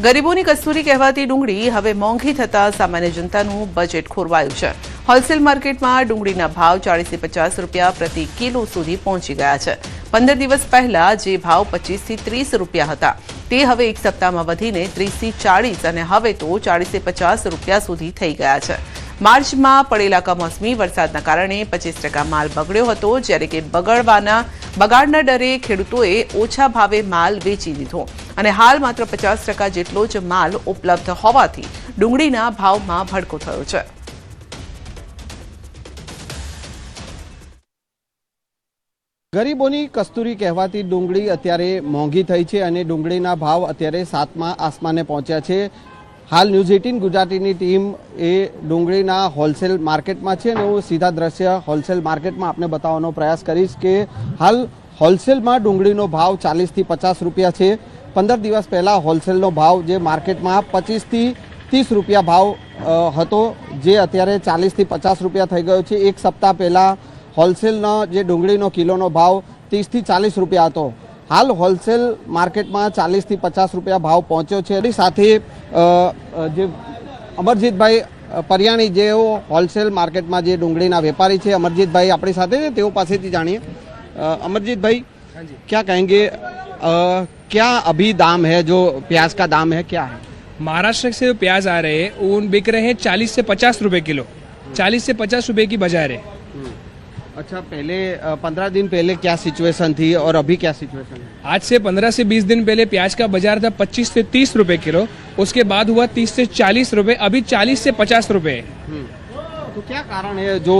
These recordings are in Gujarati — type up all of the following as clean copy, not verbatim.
ગરીબોની કસ્તુરી કહેવાતી ડુંગળી હવે મોંઘી થતા સામાન્ય જનતાનું બજેટ ખોરવાયું છે। હોલસેલ માર્કેટમાં ડુંગળીના ભાવ 40 થી 50 રૂપિયા પ્રતિ કિલો સુધી પહોંચી ગયા છે। 15 દિવસ પહેલા જે ભાવ 25 થી 30 રૂપિયા હતા તે હવે એક સપ્તાહમાં વધીને 30 થી 40 અને હવે તો 40 થી 50 રૂપિયા સુધી થઈ ગયા છે। માર્ચમાં પડેલા કમોસમી વરસાદના કારણે 25% માલ બગડ્યો હતો, જ્યારે કે બગાડના ડરે ખેડૂતોએ ઓછા ભાવે માલ વેચી દીધો અને હાલ માત્ર 50% જેટલો જ માલ ઉપલબ્ધ હોવાથી ડુંગળીના ભાવમાં ભડકો થયો છે। ગરીબોની કસ્તુરી કહેવાતી ડુંગળી અત્યારે મોંઘી થઈ છે અને ડુંગળીના ભાવ અત્યારે 7મા આસમાને પહોંચ્યા છે। હાલ ન્યૂઝ 18 ગુજરાતીની ટીમ એ ડુંગળીના હોલસેલ માર્કેટમાં છે અને હું સીધા દ્રશ્ય હોલસેલ માર્કેટમાં આપને બતાવવાનો પ્રયાસ કરીશ કે હાલ હોલસેલમાં ડુંગળીનો ભાવ 40 થી 50 રૂપિયા છે। 15 દિવસ પહેલાં હોલસેલનો ભાવ જે માર્કેટમાં 25 થી 30 રૂપિયા ભાવ હતો, જે અત્યારે 40 થી 50 રૂપિયા થઈ ગયો છે। એક સપ્તાહ પહેલાં હોલસેલનો જે ડુંગળીનો કિલોનો ભાવ 30 થી 40 રૂપિયા હતો। હાલ હોલસેલ માર્કેટમાં 40 થી 50 રૂપિયા ભાવ પહોંચ્યો છે। એની સાથે જે અમરજીતભાઈ પરિયાણી જેઓ હોલસેલ માર્કેટમાં જે ડુંગળીના વેપારી છે, અમરજીતભાઈ આપણી સાથે છે, તેઓ પાસેથી જાણીએ। अमरजीत भाई, क्या कहेंगे, क्या अभी दाम है जो प्याज का दाम है, क्या है? महाराष्ट्र से जो प्याज आ रहे हैं वो बिक रहे हैं 40 से 50 रुपए किलो। 40 से 50 रुपए की बाजार है। अच्छा, पहले 15 दिन पहले क्या सिचुएशन थी और अभी क्या सिचुएशन है? आज से 15 से 20 दिन पहले प्याज का बाजार था 25 से 30 रुपए किलो, उसके बाद हुआ 30 से 40 रुपए, अभी 40 से 50 रुपए है। तो क्या कारण है जो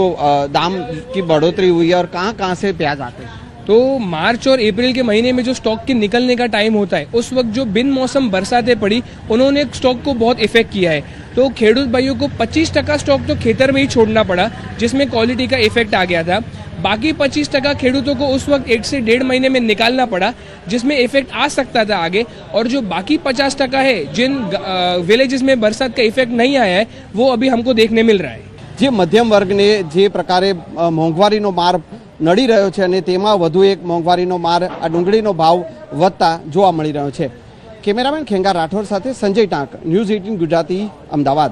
दाम की बढ़ोतरी हुई है और कहाँ से प्याज आते हैं? तो मार्च और अप्रैल के महीने में जो स्टॉक के निकलने का टाइम होता है, उस वक्त जो बिन मौसम बरसातें पड़ी उन्होंने स्टॉक को बहुत इफेक्ट किया है। तो खेडूत भाइयों को 25% स्टॉक तो खेतर में ही छोड़ना पड़ा, जिसमें क्वालिटी का इफेक्ट आ गया था। बाकी 25% खेडूतों को उस वक्त 1 से 1.5 महीने में निकालना पड़ा, जिसमें इफेक्ट आ सकता था आगे। और जो बाकी 50% है, जिन विलेजेस में बरसात का इफेक्ट नहीं आया है, वो अभी हमको देखने मिल रहा है। જે મધ્યમ વર્ગને જે પ્રકારે મોંઘવારીનો માર નડી રહ્યો છે અને તેમાં વધુ એક મોંઘવારીનો માર આ ડુંગળીનો ભાવ વધતા જોવા મળી રહ્યો છે। કેમેરામેન ખેંગા રાઠોડ સાથે સંજય ટાંક, ન્યૂઝ 18 ગુજરાતી, અમદાવાદ।